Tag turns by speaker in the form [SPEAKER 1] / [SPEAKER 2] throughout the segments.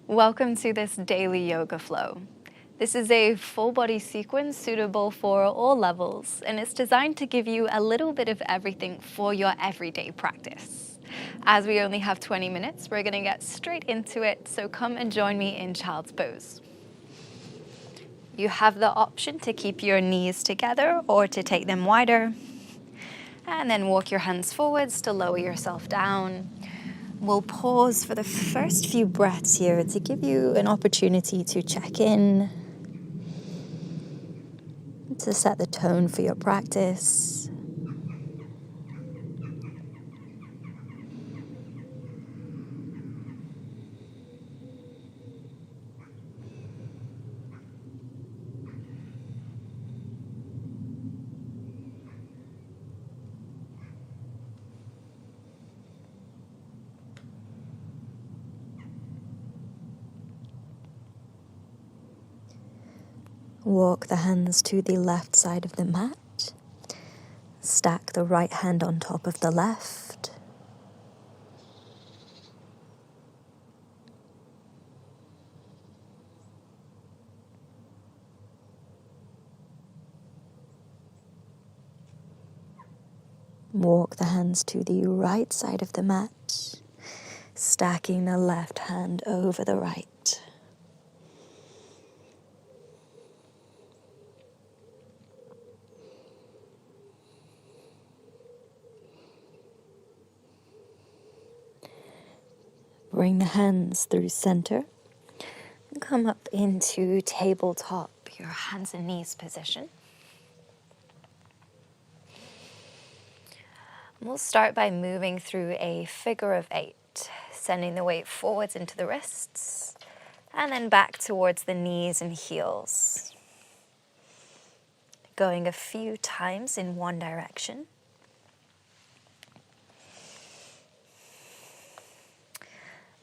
[SPEAKER 1] Welcome to this daily yoga flow. This is a full body sequence suitable for all levels, and it's designed to give you a little bit of everything for your everyday practice. As we only have 20 minutes, we're going to get straight into it, so come and join me in child's pose. You have the option to keep your knees together or to take them wider, and then walk your hands forwards to lower yourself down. We'll pause for the first few breaths here to give you an opportunity to check in, to set the tone for your practice. Walk the hands to the left side of the mat. Stack the right hand on top of the left. Walk the hands to the right side of the mat, stacking the left hand over the right. Bring the hands through center and come up into tabletop, your hands and knees position. We'll start by moving through a figure of 8, sending the weight forwards into the wrists and then back towards the knees and heels. Going a few times in one direction.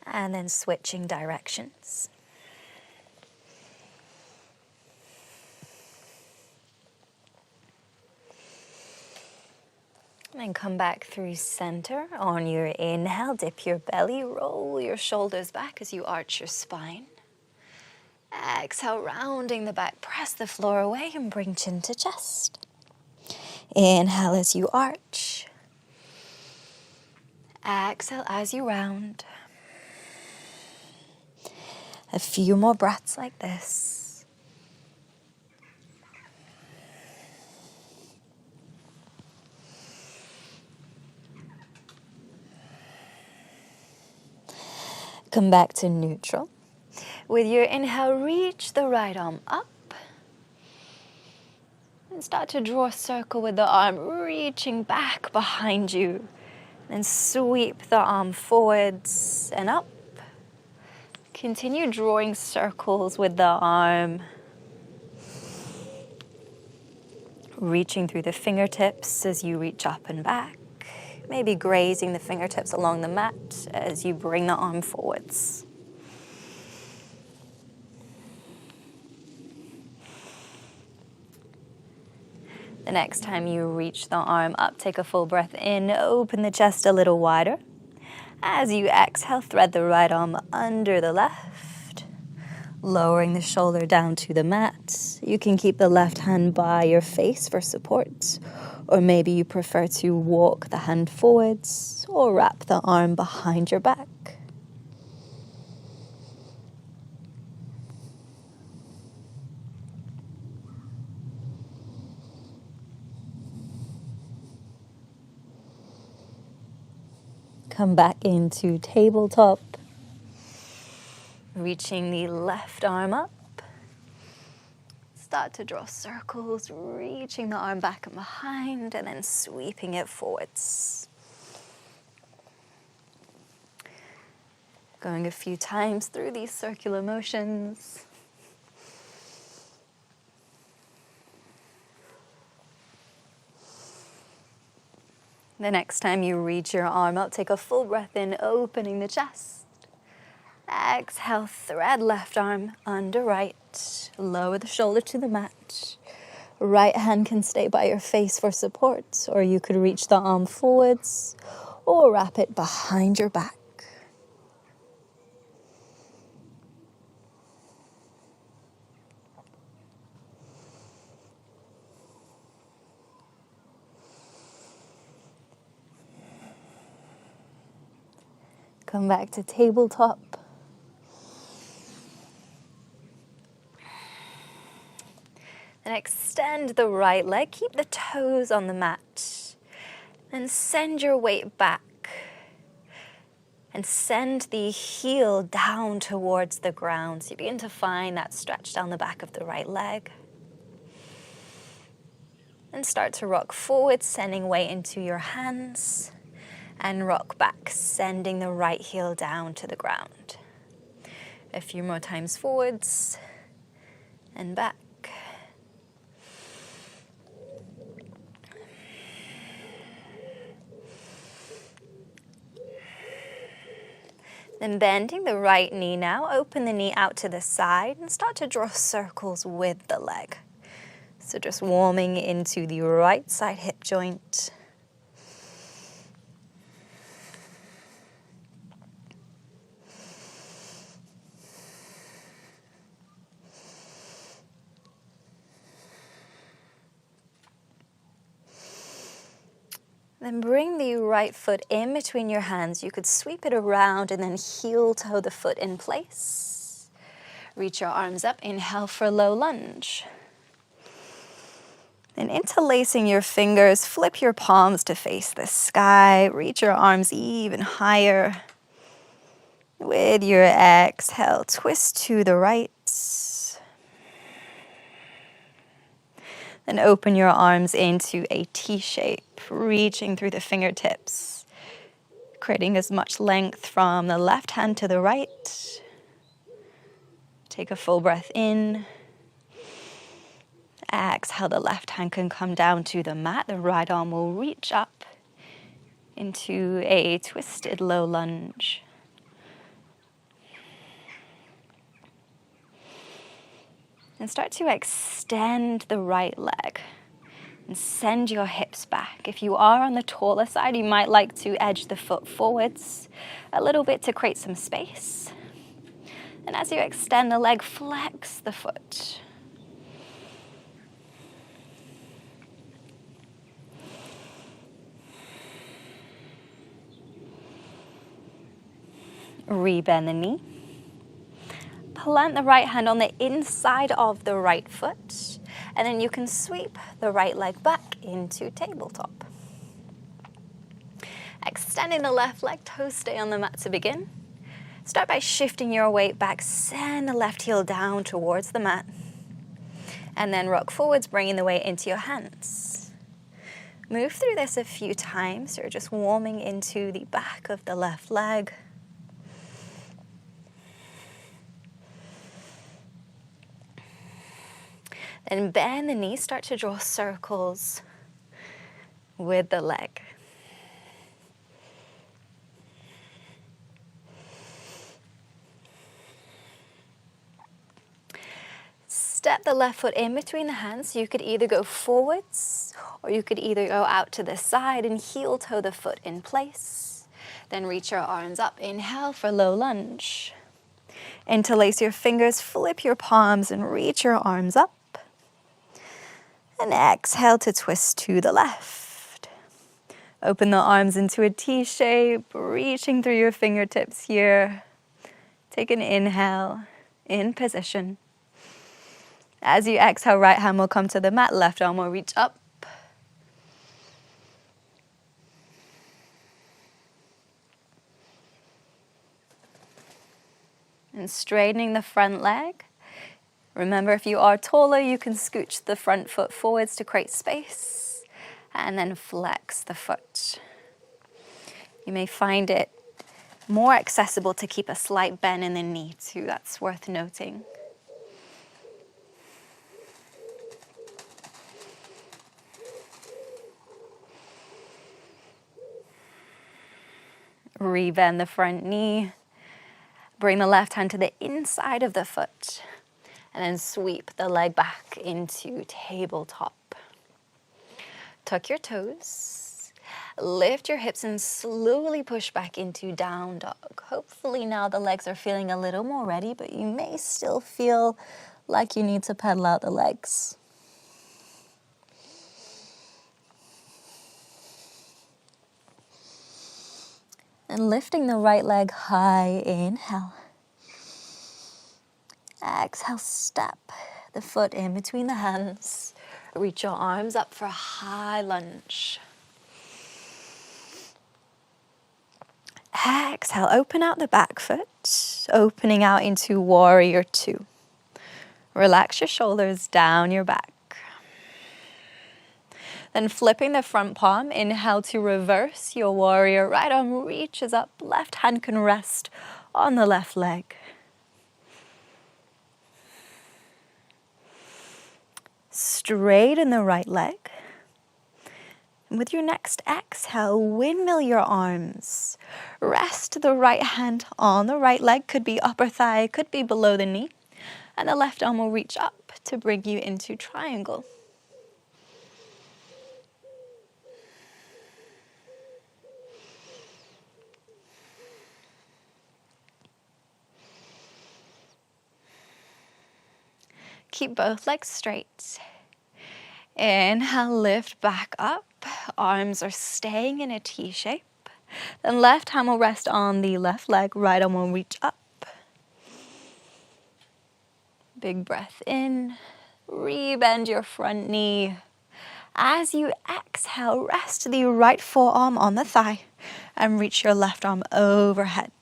[SPEAKER 1] And then switching directions. And then come back through center. On your inhale, dip your belly, roll your shoulders back as you arch your spine. Exhale, rounding the back, press the floor away and bring chin to chest. Inhale as you arch. Exhale as you round. A few more breaths like this. Come back to neutral. With your inhale, reach the right arm up. And start to draw a circle with the arm reaching back behind you. Then sweep the arm forwards and up. Continue drawing circles with the arm. Reaching through the fingertips as you reach up and back. Maybe grazing the fingertips along the mat as you bring the arm forwards. The next time you reach the arm up, take a full breath in, open the chest a little wider. As you exhale, thread the right arm under the left, lowering the shoulder down to the mat. You can keep the left hand by your face for support, or maybe you prefer to walk the hand forwards or wrap the arm behind your back. Come back into tabletop, reaching the left arm up. Start to draw circles, reaching the arm back and behind, and then sweeping it forwards. Going a few times through these circular motions. The next time you reach your arm up, take a full breath in, opening the chest. Exhale, thread left arm under right. Lower the shoulder to the mat. Right hand can stay by your face for support, or you could reach the arm forwards or wrap it behind your back. Come back to tabletop. And extend the right leg. Keep the toes on the mat. Then send your weight back. And send the heel down towards the ground. So you begin to find that stretch down the back of the right leg. And start to rock forward, sending weight into your hands. And rock back, sending the right heel down to the ground. A few more times forwards and back. Then bending the right knee now, open the knee out to the side and start to draw circles with the leg. So just warming into the right side hip joint. Then bring the right foot in between your hands. You could sweep it around and then heel toe the foot in place. Reach your arms up, inhale for low lunge. Then interlacing your fingers, flip your palms to face the sky. Reach your arms even higher. With your exhale, twist to the right. Then open your arms into a T shape, reaching through the fingertips, creating as much length from the left hand to the right. Take a full breath in. Exhale, the left hand can come down to the mat. The right arm will reach up into a twisted low lunge. And start to extend the right leg and send your hips back. If you are on the taller side, you might like to edge the foot forwards a little bit to create some space. And as you extend the leg, flex the foot. Rebend the knee. Plant the right hand on the inside of the right foot, and then you can sweep the right leg back into tabletop. Extending the left leg, toes stay on the mat to begin. Start by shifting your weight back, send the left heel down towards the mat, and then rock forwards, bringing the weight into your hands. Move through this a few times. You're just warming into the back of the left leg. Then bend the knee, start to draw circles with the leg. Step the left foot in between the hands. You could either go forwards or you could either go out to the side and heel toe the foot in place. Then reach your arms up. Inhale for low lunge. Interlace your fingers, flip your palms and reach your arms up. And exhale to twist to the left. Open the arms into a T shape, reaching through your fingertips here. Take an inhale, in position. As you exhale, right hand will come to the mat, left arm will reach up. And straightening the front leg. Remember, if you are taller, you can scooch the front foot forwards to create space and then flex the foot. You may find it more accessible to keep a slight bend in the knee too. That's worth noting. Rebend the front knee. Bring the left hand to the inside of the foot. And then sweep the leg back into tabletop. Tuck your toes. Lift your hips and slowly push back into down dog. Hopefully now the legs are feeling a little more ready, but you may still feel like you need to pedal out the legs. And lifting the right leg high, inhale. Exhale, step the foot in between the hands. Reach your arms up for a high lunge. Exhale, open out the back foot, opening out into warrior two. Relax your shoulders down your back. Then flipping the front palm, inhale to reverse your warrior. Right arm reaches up, left hand can rest on the left leg. Straighten the right leg. And with your next exhale, windmill your arms. Rest the right hand on the right leg, could be upper thigh, could be below the knee. And the left arm will reach up to bring you into triangle. Keep both legs straight. Inhale, lift back up. Arms are staying in a T shape. Then left hand will rest on the left leg, right arm will reach up. Big breath in. Rebend your front knee. As you exhale, rest the right forearm on the thigh and reach your left arm overhead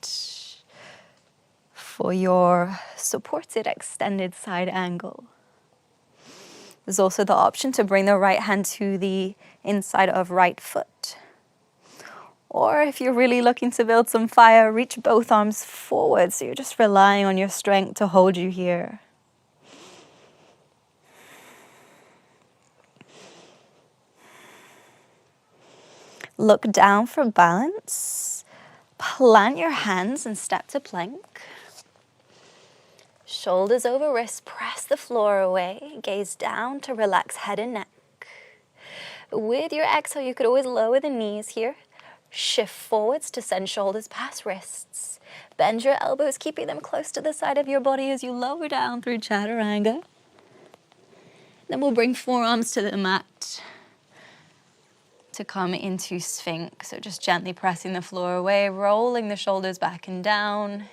[SPEAKER 1] for your supported extended side angle. There's also the option to bring the right hand to the inside of right foot. Or if you're really looking to build some fire, reach both arms forward so you're just relying on your strength to hold you here. Look down for balance. Plant your hands and step to plank. Shoulders over wrists, press the floor away. Gaze down to relax head and neck. With your exhale, you could always lower the knees here. Shift forwards to send shoulders past wrists. Bend your elbows, keeping them close to the side of your body as you lower down through chaturanga. Then we'll bring forearms to the mat to come into Sphinx. So just gently pressing the floor away, rolling the shoulders back and down.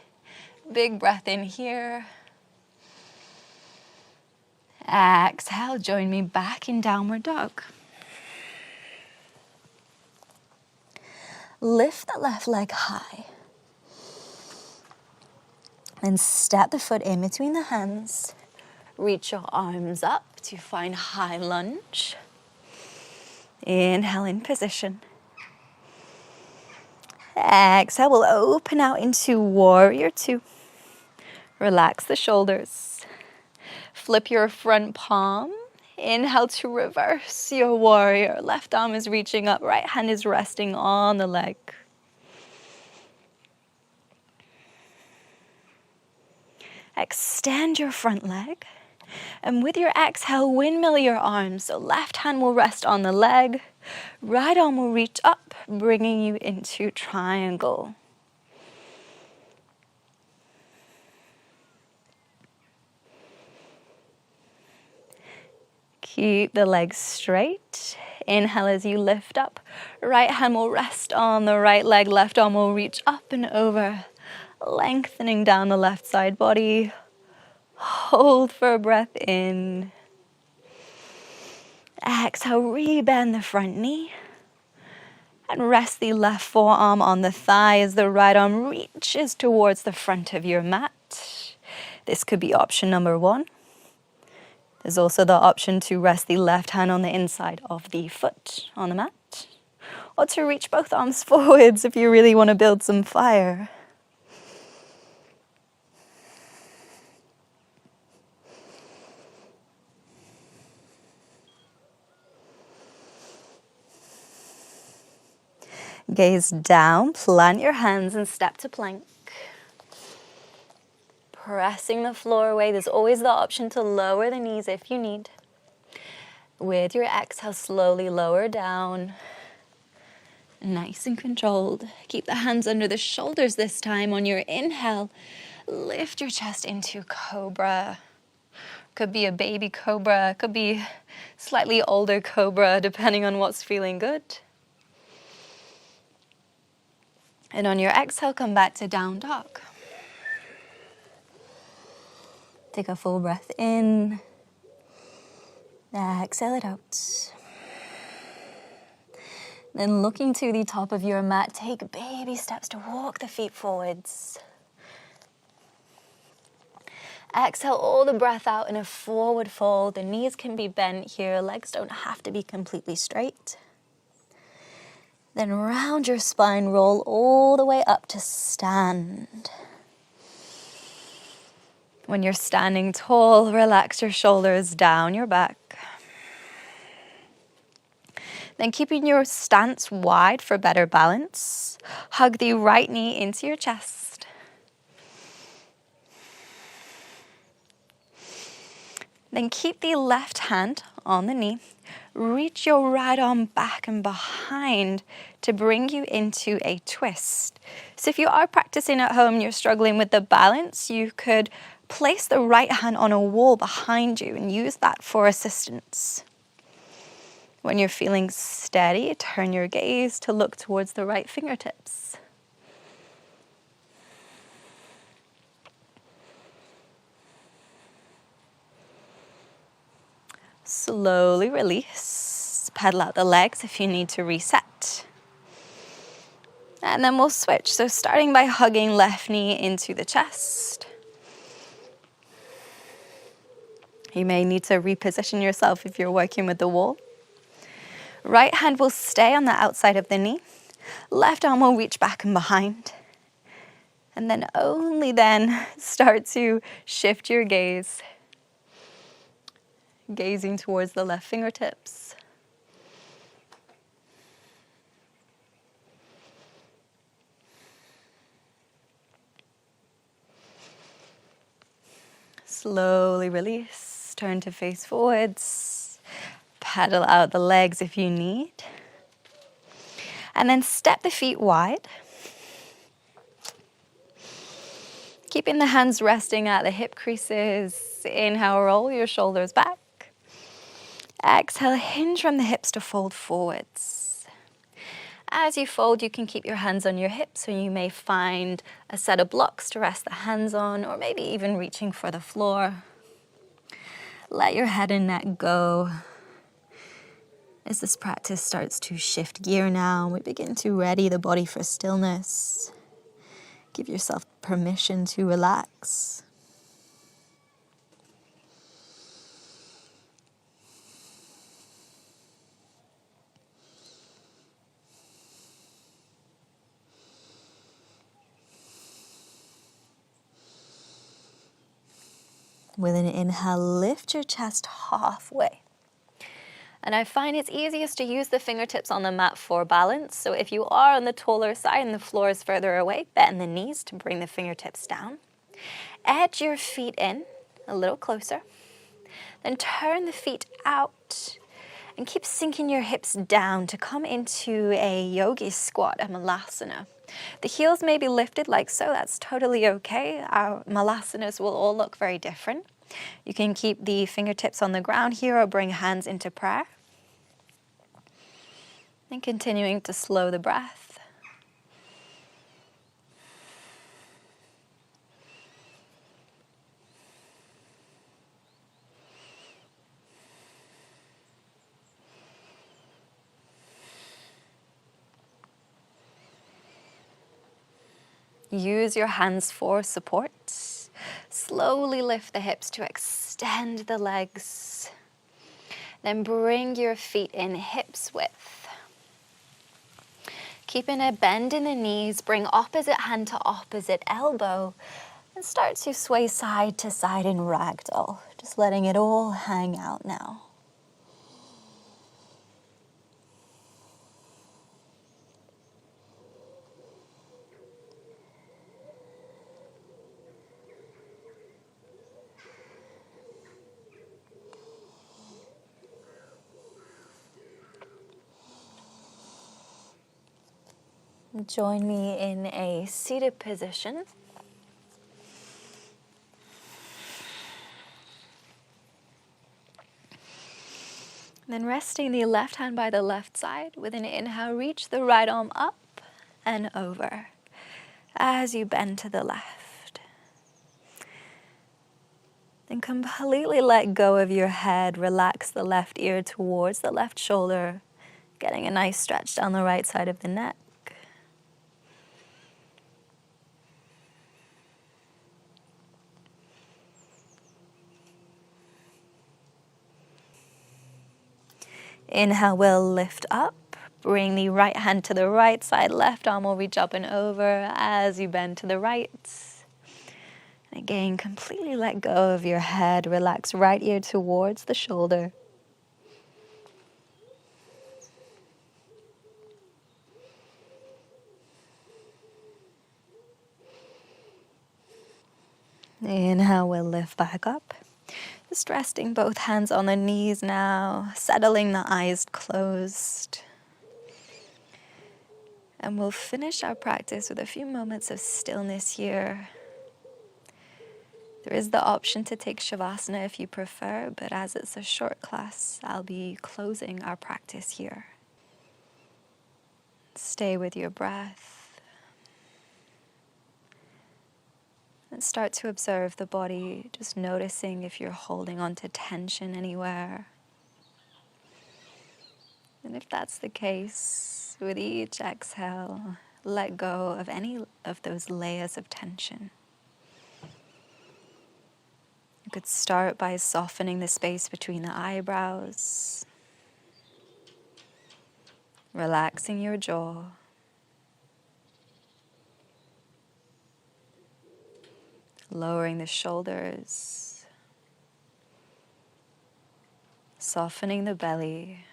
[SPEAKER 1] Big breath in here. Exhale, join me back in downward dog. Lift the left leg high. And step the foot in between the hands. Reach your arms up to find high lunge. Inhale in position. Exhale, we'll open out into warrior two. Relax the shoulders. Flip your front palm. Inhale to reverse your warrior. Left arm is reaching up, right hand is resting on the leg. Extend your front leg. And with your exhale, windmill your arms. So left hand will rest on the leg. Right arm will reach up, bringing you into triangle. Keep the legs straight. Inhale as you lift up. Right hand will rest on the right leg. Left arm will reach up and over, lengthening down the left side body. Hold for a breath in. Exhale, rebend the front knee. And rest the left forearm on the thigh as the right arm reaches towards the front of your mat. This could be option number one. There's also the option to rest the left hand on the inside of the foot on the mat. Or to reach both arms forwards if you really want to build some fire. Gaze down, plant your hands and step to plank. Pressing the floor away. There's always the option to lower the knees if you need. With your exhale, slowly lower down. Nice and controlled. Keep the hands under the shoulders this time. On your inhale, lift your chest into cobra. Could be a baby cobra, could be slightly older cobra, depending on what's feeling good. And on your exhale, come back to down dog. Take a full breath in. Exhale it out. Then looking to the top of your mat, take baby steps to walk the feet forwards. Exhale all the breath out in a forward fold. The knees can be bent here. Legs don't have to be completely straight. Then round your spine, roll all the way up to stand. When you're standing tall, relax your shoulders down your back. Then keeping your stance wide for better balance, hug the right knee into your chest. Then keep the left hand on the knee. Reach your right arm back and behind to bring you into a twist. So if you are practicing at home and you're struggling with the balance, you could place the right hand on a wall behind you and use that for assistance. When you're feeling steady, turn your gaze to look towards the right fingertips. Slowly release. Pedal out the legs if you need to reset. And then we'll switch. So starting by hugging left knee into the chest. You may need to reposition yourself if you're working with the wall. Right hand will stay on the outside of the knee. Left arm will reach back and behind. And then only then start to shift your gaze, gazing towards the left fingertips. Slowly release, turn to face forwards, pedal out the legs if you need. And then step the feet wide. Keeping the hands resting at the hip creases. Inhale, roll your shoulders back. Exhale, hinge from the hips to fold forwards. As you fold, you can keep your hands on your hips, so you may find a set of blocks to rest the hands on, or maybe even reaching for the floor. Let your head and neck go. As this practice starts to shift gear now, we begin to ready the body for stillness. Give yourself permission to relax. With an inhale, lift your chest halfway. And I find it's easiest to use the fingertips on the mat for balance. So if you are on the taller side and the floor is further away, bend the knees to bring the fingertips down. Edge your feet in a little closer. Then turn the feet out and keep sinking your hips down to come into a yogi squat, a malasana. The heels may be lifted like so, that's totally okay. Our malasanas will all look very different. You can keep the fingertips on the ground here or bring hands into prayer. And continuing to slow the breath. Use your hands for support. Slowly lift the hips to extend the legs. Then bring your feet in hips width. Keeping a bend in the knees, bring opposite hand to opposite elbow and start to sway side to side in ragdoll. Just letting it all hang out now. Join me in a seated position. Then resting the left hand by the left side. With an inhale, reach the right arm up and over. as you bend to the left. Then completely let go of your head. Relax the left ear towards the left shoulder, getting a nice stretch down the right side of the neck. Inhale, we'll lift up. Bring the right hand to the right side. Left arm will reach up and over as you bend to the right. And again, completely let go of your head. Relax right ear towards the shoulder. Inhale, we'll lift back up. Just resting both hands on the knees now, settling the eyes closed. And we'll finish our practice with a few moments of stillness here. There is the option to take Shavasana if you prefer, but as it's a short class, I'll be closing our practice here. Stay with your breath. And start to observe the body, just noticing if you're holding on to tension anywhere. And if that's the case, with each exhale, let go of any of those layers of tension. You could start by softening the space between the eyebrows, relaxing your jaw, lowering the shoulders, softening the belly,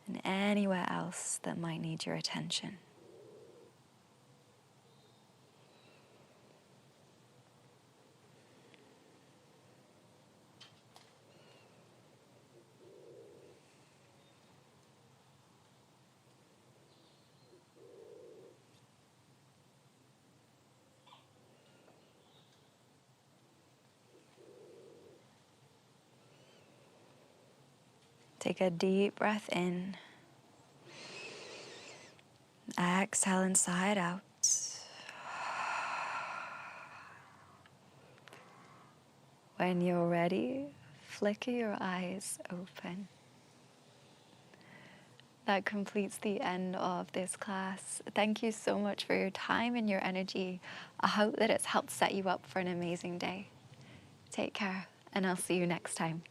[SPEAKER 1] and anywhere else that might need your attention. Take a deep breath in. Exhale inside out. When you're ready, flicker your eyes open. That completes the end of this class. Thank you so much for your time and your energy. I hope that it's helped set you up for an amazing day. Take care, and I'll see you next time.